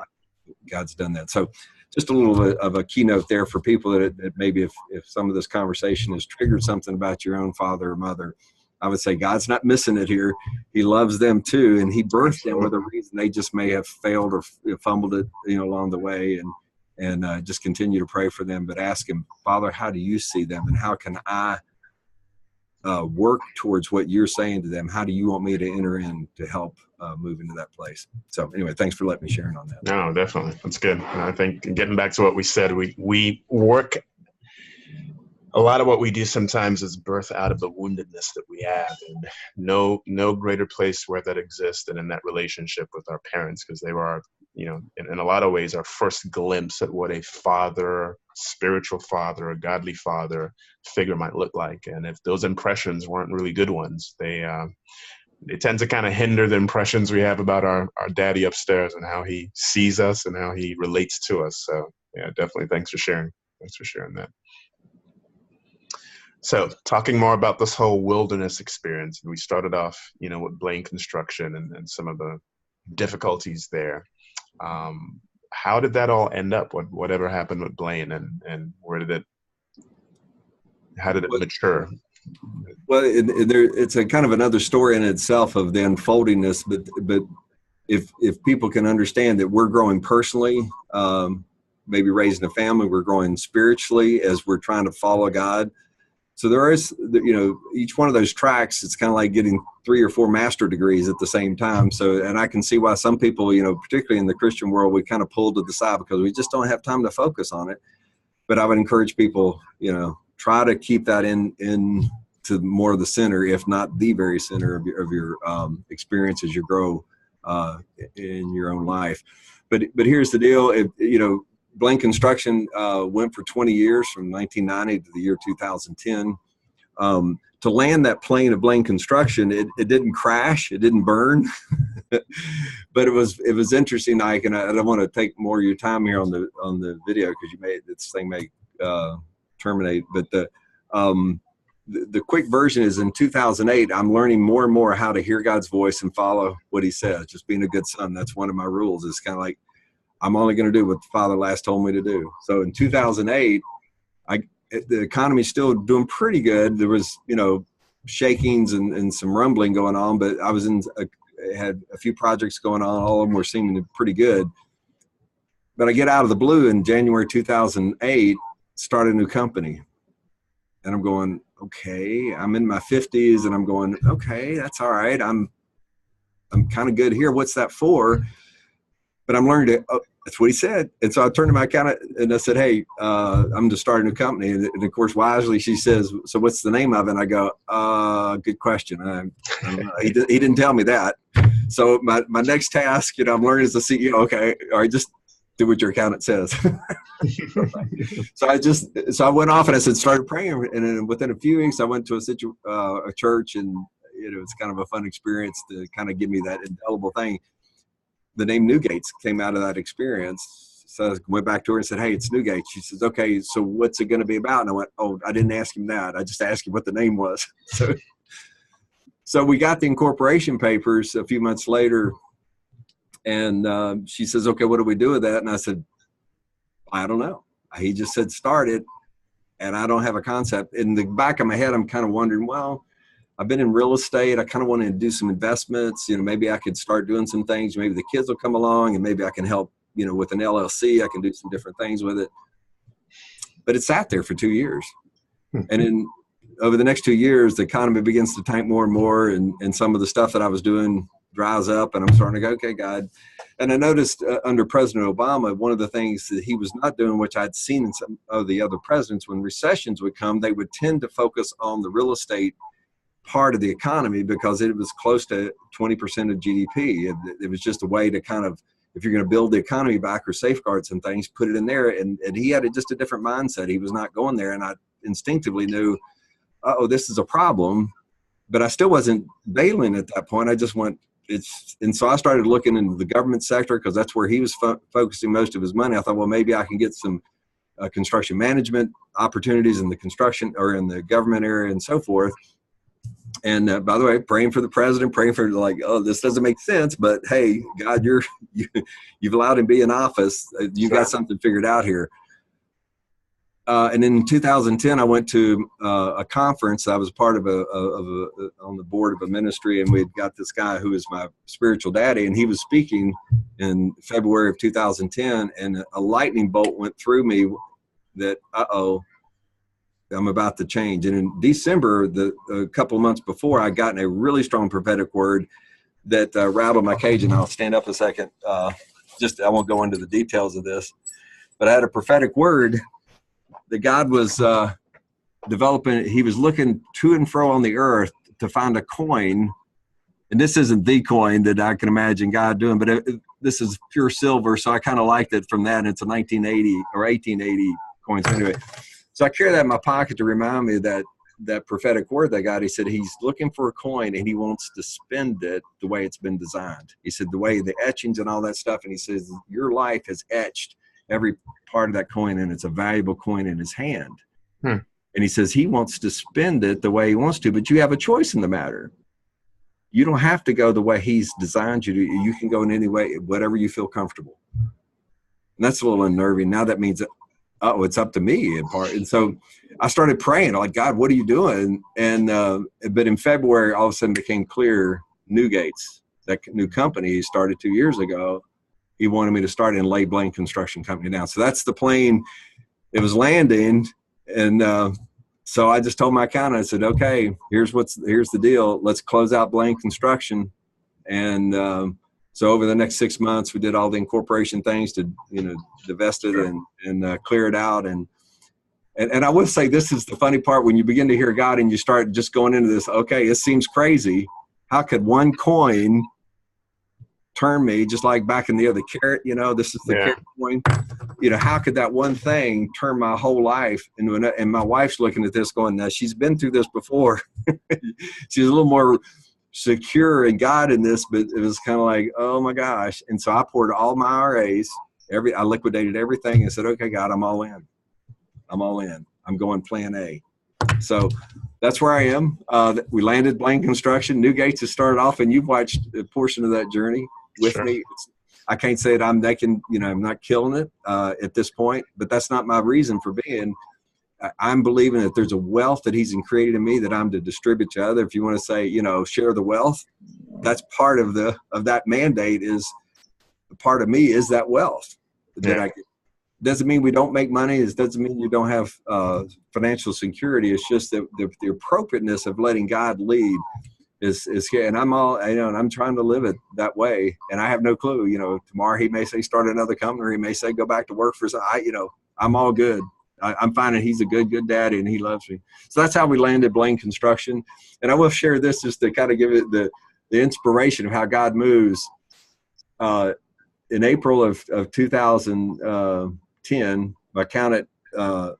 God's done that. So just a little bit of a keynote there for people that maybe if some of this conversation has triggered something about your own father or mother, I would say God's not missing it here. He loves them too, and he birthed them with a reason. They just may have failed or fumbled it, along the way, and just continue to pray for them. But ask him, Father, how do you see them, and how can I work towards what you're saying to them? How do you want me to enter in to help move into that place? So anyway, thanks for letting me share on that. No, definitely. That's good. And I think getting back to what we said, we work, a lot of what we do sometimes is birth out of the woundedness that we have, and no greater place where that exists than in that relationship with our parents, because they were in a lot of ways our first glimpse at what a father, spiritual father, a godly father figure might look like. And if those impressions weren't really good ones, they tend to kind of hinder the impressions we have about our daddy upstairs and how he sees us and how he relates to us. So yeah, definitely. Thanks for sharing that. So talking more about this whole wilderness experience, and we started off, with Blane construction and some of the difficulties there. How did that all end up? Whatever happened with Blane, and how did it mature? Well, it's a kind of another story in itself of the unfoldingness, but if people can understand that we're growing personally, maybe raising a family, we're growing spiritually as we're trying to follow God. So there is, each one of those tracks, it's kind of like getting 3 or 4 master degrees at the same time. So, and I can see why some people, particularly in the Christian world, we kind of pull to the side because we just don't have time to focus on it. But I would encourage people, try to keep that in to more of the center, if not the very center of your experience as you grow in your own life. But here's the deal. Blane Construction went for 20 years, from 1990 to the year 2010. To land that plane of Blane Construction, it didn't crash, it didn't burn, but it was interesting, Ike. And I don't want to take more of your time here on the video because this thing may terminate. But the quick version is, in 2008, I'm learning more and more how to hear God's voice and follow what He says. Just being a good son, that's one of my rules. It's kind of like, I'm only going to do what the Father last told me to do. So in 2008, the economy's still doing pretty good. There was, shakings and some rumbling going on, but I was had a few projects going on. All of them were seeming pretty good. But I get out of the blue in January 2008, start a new company. And I'm going, okay, I'm in my 50s, and I'm going, okay, that's all right. I'm kind of good here. What's that for? But I'm learning that's what he said. And so I turned to my accountant and I said, hey, I'm just starting a new company. And of course, wisely, she says, so what's the name of it? And I go, good question. I don't know. He didn't tell me that. So my next task, I'm learning as the CEO, okay, all right, just do what your accountant says. So I went off and I started praying. And then within a few weeks, I went to a church, and it's kind of a fun experience to kind of give me that indelible thing. The name Newgates came out of that experience. So I went back to her and said, hey, it's Newgate. She says, okay, so what's it going to be about? And I went, oh, I didn't ask him that. I just asked him what the name was. So we got the incorporation papers a few months later, and she says, okay, what do we do with that? And I said, I don't know. He just said, start it. And I don't have a concept. In the back of my head, I'm kind of wondering, well, I've been in real estate. I kind of want to do some investments. Maybe I could start doing some things. Maybe the kids will come along, and maybe I can help, with an LLC. I can do some different things with it. But it sat there for 2 years. And then over the next 2 years, the economy begins to tank more and more. And some of the stuff that I was doing dries up, and I'm starting to go, okay, God. And I noticed under President Obama, one of the things that he was not doing, which I'd seen in some of the other presidents, when recessions would come, they would tend to focus on the real estate part of the economy because it was close to 20% of GDP. It was just a way to kind of, if you're going to build the economy back or safeguard some things, put it in there. And he had just a different mindset. He was not going there. And I instinctively knew, this is a problem. But I still wasn't bailing at that point. I just went, and so I started looking into the government sector because that's where he was focusing most of his money. I thought, well, maybe I can get some construction management opportunities in the construction or in the government area and so forth. And by the way, praying for the president, praying for like, oh, this doesn't make sense, but hey, God, you've allowed him to be in office. You got something figured out here. And in 2010, I went to a conference. I was part of on the board of a ministry, and we'd got this guy who was my spiritual daddy, and he was speaking in February of 2010, and a lightning bolt went through me that, I'm about to change. And in December, a couple of months before, I'd gotten a really strong prophetic word that rattled my cage. And I'll stand up a second. I won't go into the details of this, but I had a prophetic word that God was developing. He was looking to and fro on the earth to find a coin. And this isn't the coin that I can imagine God doing, but this is pure silver. So I kind of liked it from that. And it's a 1980 or 1880 coin. So anyway, so I carry that in my pocket to remind me that prophetic word that God, he said, he's looking for a coin and he wants to spend it the way it's been designed. He said, the way the etchings and all that stuff. And he says, your life has etched every part of that coin, and it's a valuable coin in his hand. And he says he wants to spend it the way he wants to, but you have a choice in the matter. You don't have to go the way he's designed you to. You can go in any way, whatever you feel comfortable. And that's a little unnerving. Now that means that, it's up to me in part. And so I started praying, like, God, what are you doing? And but in February, all of a sudden became clear, Newgates, that new company he started 2 years ago, he wanted me to start and lay Blane Construction Company down. So that's the plane. It was landing. And so I just told my accountant, I said, okay, here's the deal. Let's close out Blane Construction. And so over the next 6 months, we did all the incorporation things to, divest it and clear it out. And I would say this is the funny part when you begin to hear God and you start just going into this, okay, it seems crazy. How could one coin turn me, just like back in the carrot, this is the carrot coin. How could that one thing turn my whole life into and my wife's looking at this going, now she's been through this before. She's a little more secure in God in this, but it was kind of like, oh my gosh. And so I poured all my RAs, I liquidated everything and said, okay, God, I'm all in. I'm going plan A. So that's where I am. We landed Blane Construction. Newgates has started off, and you've watched a portion of that journey with me. I can't say that I'm not killing it at this point, but that's not my reason for being. I'm believing that there's a wealth that he's created in me that I'm to distribute to others. If you want to say, share the wealth, that's part of that mandate. Is part of me is that wealth that I get. Doesn't mean we don't make money. It doesn't mean you don't have financial security. It's just that the appropriateness of letting God lead is here. And I'm and I'm trying to live it that way. And I have no clue. Tomorrow he may say start another company, or he may say go back to work for some. I'm all good. I'm finding he's a good daddy and he loves me. So that's how we landed Blane Construction. And I will share this just to kind of give it the inspiration of how God moves. In April of 2010, my accountant,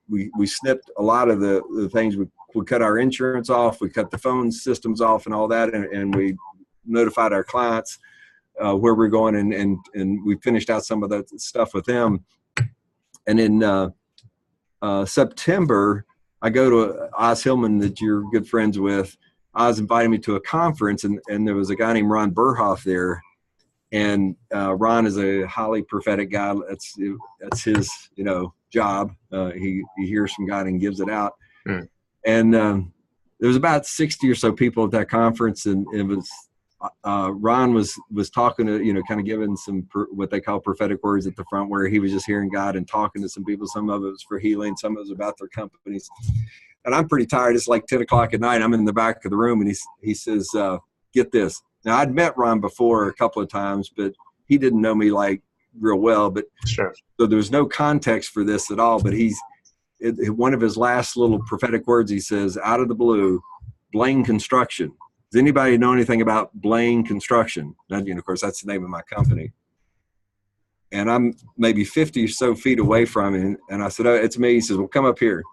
we snipped a lot of the things. We cut our insurance off, we cut the phone systems off and all that, and we notified our clients where we're going, and we finished out some of that stuff with them. And in September, I go to Oz Hillman that you're good friends with. Oz invited me to a conference, and there was a guy named Ron Burhoff there. And Ron is a highly prophetic guy. That's his, job. He hears from God and gives it out. And there was about 60 or so people at that conference, and it was Ron was talking to, kind of giving some what they call prophetic words at the front, where he was just hearing God and talking to some people. Some of it was for healing, some of it was about their companies. And I'm pretty tired. It's like 10 o'clock at night. I'm in the back of the room, and he says, get this. Now, I'd met Ron before a couple of times, but he didn't know me like real well. But sure. So there's no context for this at all. But one of his last little prophetic words, he says, out of the blue, Blane Construction. Does anybody know anything about Blane Construction? And, of course, that's the name of my company. And I'm maybe 50 or so feet away from him. And I said, oh, it's me. He says, well, come up here.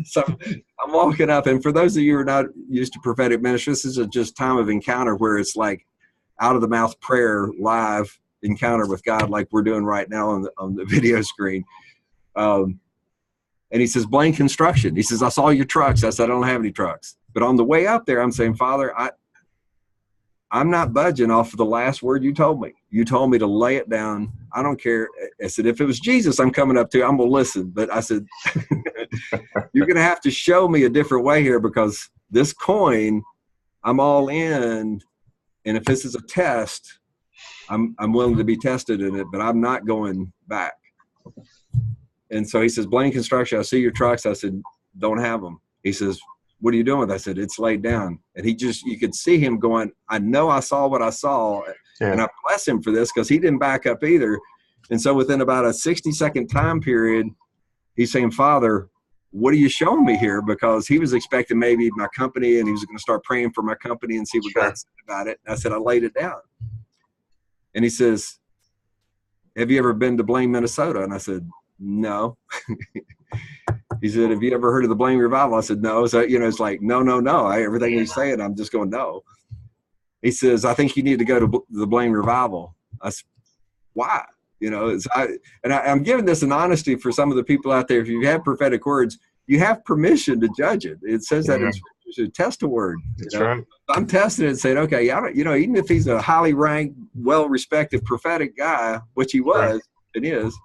So I'm walking up. And for those of you who are not used to prophetic ministry, this is a just time of encounter where it's like out of the mouth prayer, live encounter with God, like we're doing right now on the video screen. And he says, Blane Construction. He says, I saw your trucks. I said, I don't have any trucks. But on the way up there, I'm saying, Father, I'm not budging off of the last word you told me. You told me to lay it down. I don't care. I said, if it was Jesus I'm coming up to, I'm going to listen. But I said, you're going to have to show me a different way here, because this coin, I'm all in. And if this is a test, I'm willing to be tested in it, but I'm not going back. And so he says, Blane Construction, I see your trucks. I said, don't have them. He says, what are you doing with it? I said, it's laid down. And you could see him going, I know I saw what I saw. Yeah. And I bless him for this, because he didn't back up either. And so within about a 60-second time period, he's saying, Father, what are you showing me here? Because he was expecting maybe my company, and he was going to start praying for my company and see what God said about it. And I said, I laid it down. And he says, have you ever been to Blaine, Minnesota? And I said, no. He said, have you ever heard of the Blane revival? I said, no. So, it's like, no. Everything he's saying, I'm just going, no. He says, I think you need to go to the Blane revival. I said, why? I'm giving this in honesty for some of the people out there. If you have prophetic words, you have permission to judge it. It says that in Scripture, to test a word. That's right. I'm testing it and saying, okay, even if he's a highly ranked, well-respected prophetic guy, which he was, and is,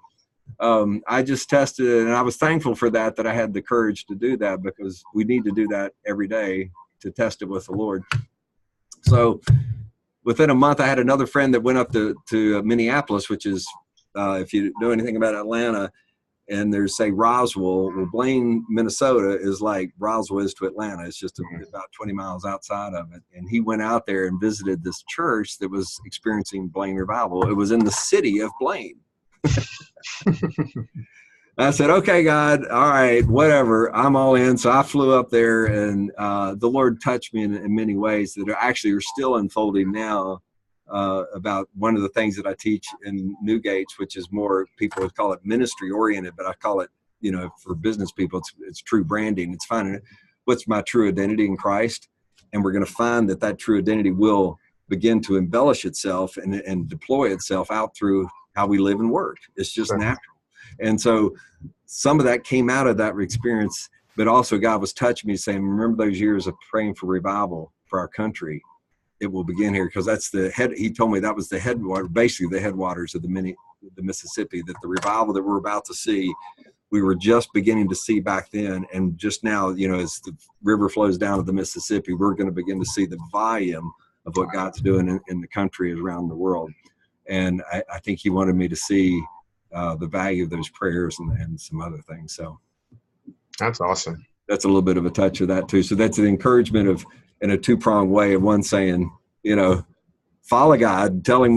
I just tested it, and I was thankful for that I had the courage to do that, because we need to do that every day, to test it with the Lord. So within a month, I had another friend that went up to Minneapolis, which is, if you know anything about Atlanta, and there's, say, Roswell. Well, Blaine, Minnesota is like Roswell is to Atlanta. It's just about 20 miles outside of it. And he went out there and visited this church that was experiencing Blane revival. It was in the city of Blaine. I said, okay, God, all right, whatever, I'm all in. So I flew up there, and the Lord touched me in many ways that are still unfolding now, about one of the things that I teach in Newgates, which is more, people would call it ministry oriented, but I call it, for business people, it's true branding. It's finding what's my true identity in Christ. And we're going to find that true identity will begin to embellish itself and deploy itself out through how we live and work. It's just natural. And so some of that came out of that experience, but also God was touching me, saying, remember those years of praying for revival for our country. It will begin here, because that's he told me that was the headwater, basically the headwaters of the Mississippi, that the revival that we're about to see, we were just beginning to see back then. And just now, as the river flows down to the Mississippi, we're going to begin to see the volume of what God's doing in the country around the world. And I think he wanted me to see the value of those prayers and some other things. So that's awesome. That's a little bit of a touch of that too. So that's an encouragement in a two-pronged way, of one saying, follow God, tell him,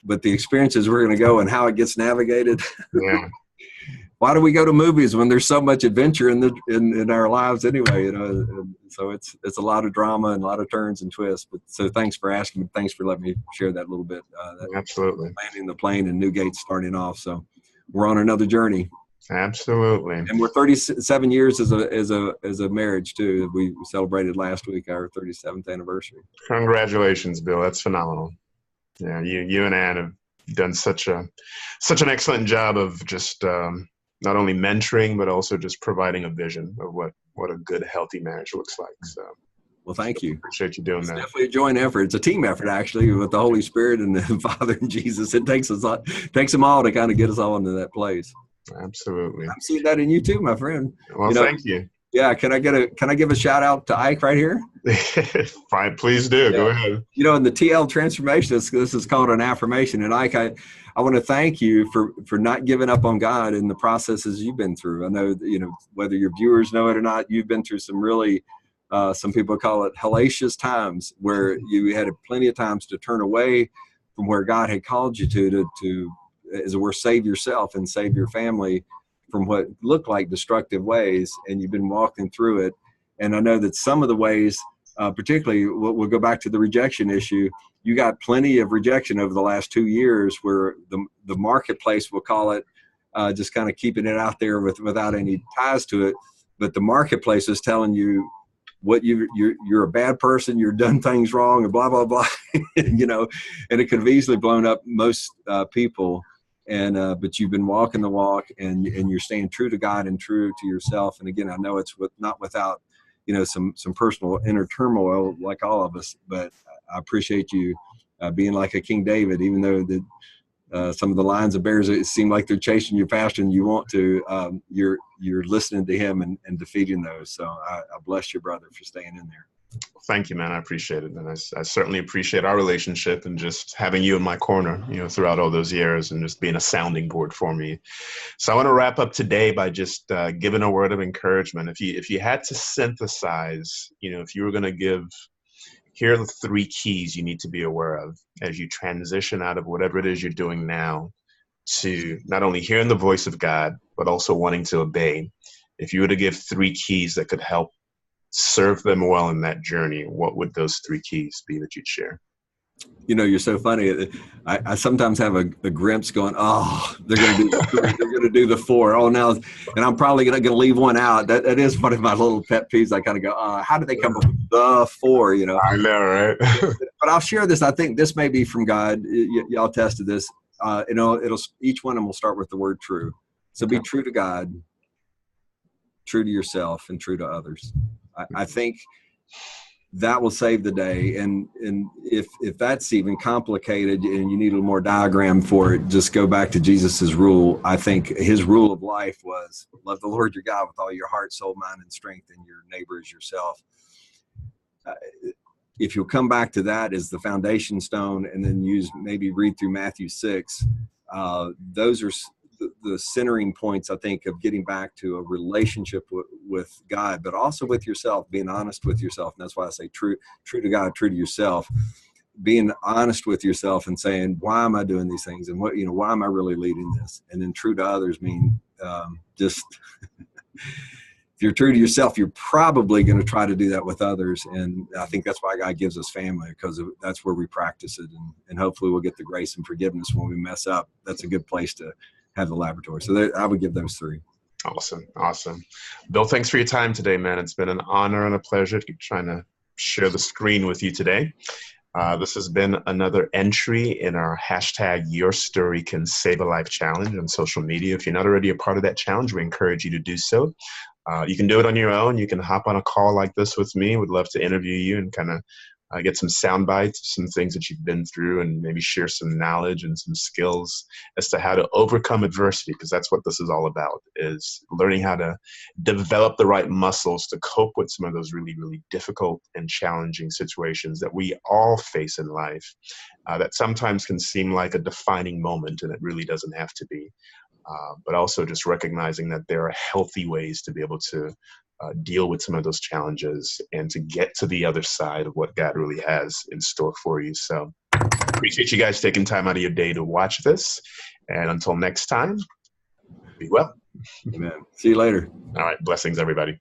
but the experiences we're going to go and how it gets navigated. Yeah. Why do we go to movies when there's so much adventure in our lives anyway? So it's a lot of drama and a lot of turns and twists. But so thanks for asking me. Thanks for letting me share that a little bit. Absolutely. Landing the plane and Newgate starting off. So we're on another journey. Absolutely. And we're 37 years as a marriage too. We celebrated last week our 37th anniversary. Congratulations, Bill. That's phenomenal. Yeah, you and Ann have done such an excellent job of just not only mentoring, but also just providing a vision of what a good, healthy marriage looks like. So, well, thank you. Appreciate you doing that. Definitely a joint effort. It's a team effort, actually, with the Holy Spirit and the Father and Jesus. It takes them all to kind of get us all into that place. Absolutely. I'm seeing that in you too, my friend. Well, thank you. Yeah. Can I give a shout out to Ike right here? Fine. Please do. Yeah. Go ahead. In the TL transformation, this is called an affirmation. And Ike, I want to thank you for not giving up on God in the processes you've been through. I know, whether your viewers know it or not, you've been through some really, some people call it hellacious times, where you had plenty of times to turn away from where God had called you to as it were, save yourself and save your family from what looked like destructive ways, and you've been walking through it. And I know that some of the ways, particularly, we'll go back to the rejection issue. You got plenty of rejection over the last 2 years, where the marketplace, we'll call it, just kind of keeping it out there without any ties to it. But the marketplace is telling you what you're a bad person, you've done things wrong, and blah, blah, blah, and it could have easily blown up most people. And but you've been walking the walk, and you're staying true to God and true to yourself. And again, I know it's not without, some personal inner turmoil like all of us, but I appreciate you being like a King David, even though some of the lions of bears, it seem like they're chasing you faster than you want to. You're listening to him and defeating those. So I bless your brother for staying in there. Thank you, man. I appreciate it. And I certainly appreciate our relationship and just having you in my corner, throughout all those years and just being a sounding board for me. So I want to wrap up today by just giving a word of encouragement. If you had to synthesize, if you were going to here are the 3 keys you need to be aware of as you transition out of whatever it is you're doing now to not only hearing the voice of God, but also wanting to obey. If you were to give 3 keys that could help serve them well in that journey, what would those 3 keys be that you'd share? You're so funny. I sometimes have a glimpse going, oh, they're going to do the 3, they're going to do the 4. Oh, now, and I'm probably going to leave one out. That is one of my little pet peeves. I kind of go, how did they come up with the 4? I know, right? But I'll share this. I think this may be from God. Y'all tested this. It'll each one of them will start with the word true. So be true to God, true to yourself, and true to others. I think that will save the day. And if that's even complicated and you need a little more diagram for it, just go back to Jesus's rule. I think his rule of life was love the Lord your God with all your heart, soul, mind, and strength, and your neighbor as yourself. If you'll come back to that as the foundation stone, and then maybe read through Matthew 6, those are the centering points, I think, of getting back to a relationship with God, but also with yourself, being honest with yourself. And that's why I say true to God, true to yourself, being honest with yourself and saying, why am I doing these things? And why am I really leading this? And then true to others mean just if you're true to yourself, you're probably going to try to do that with others. And I think that's why God gives us family, because that's where we practice it. And hopefully we'll get the grace and forgiveness when we mess up. That's a good place to have the laboratory. So I would give those 3. Awesome. Bill, thanks for your time today, man. It's been an honor and a pleasure trying to share the screen with you today. This has been another entry in our hashtag YourStoryCanSaveALifeChallenge on social media. If you're not already a part of that challenge, we encourage you to do so. You can do it on your own. You can hop on a call like this with me. We'd love to interview you and kind of get some sound bites, some things that you've been through, and maybe share some knowledge and some skills as to how to overcome adversity, because that's what this is all about, is learning how to develop the right muscles to cope with some of those really, really difficult and challenging situations that we all face in life that sometimes can seem like a defining moment, and it really doesn't have to be. But also just recognizing that there are healthy ways to be able to deal with some of those challenges and to get to the other side of what God really has in store for you. So appreciate you guys taking time out of your day to watch this. And until next time, be well. Amen. See you later. All right. Blessings, everybody.